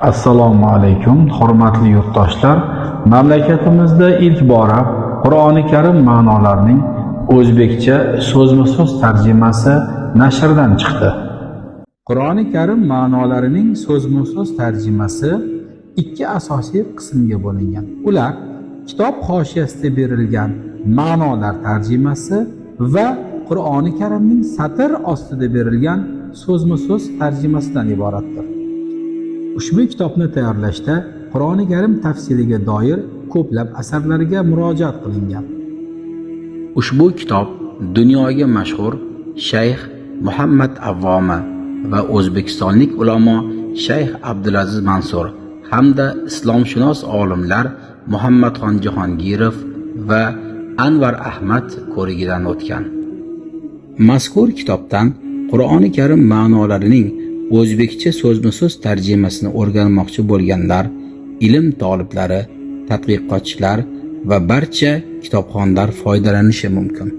Assalomu alaykum, hurmatli yurtdoshlar. Mamlakatimizda ilk bora Qur'oni Karim ma'nolarining o'zbekcha so'zma-so'z tarjimasi nashrdan chiqdi. Qur'oni Karim ma'nolarining so'zma-so'z tarjimasi ikki asosiy qismga bo'lingan. Ular kitob hoshiyasida berilgan ma'nolar tarjimasi va Qur'oni Karimning satr ostida berilgan so'zma-so'z tarjimasidan iboratdir. Ushbu kitobni tayyorlashda Qur'oni Karim tafsiriga doir ko'plab asarlarga murojaat qilingan. Ushbu kitob dunyoga mashhur Shayx Muhammad Avvoma va o'zbekistonlik ulamo Shayx Abdulaziz Mansur hamda islomshunos olimlar Muhammadxon Jahongirov va Anvar Ahmad ko'rigidan o'tgan. Mazkur kitobdan Qur'oni Karim ma'nolarining o'zbekcha so'zma-so'z tarjimasini o'rganmoqchi bo'lganlar, ilm toliblari, tadqiqotchilar va barcha kitobxonlar foydalanishi mumkin.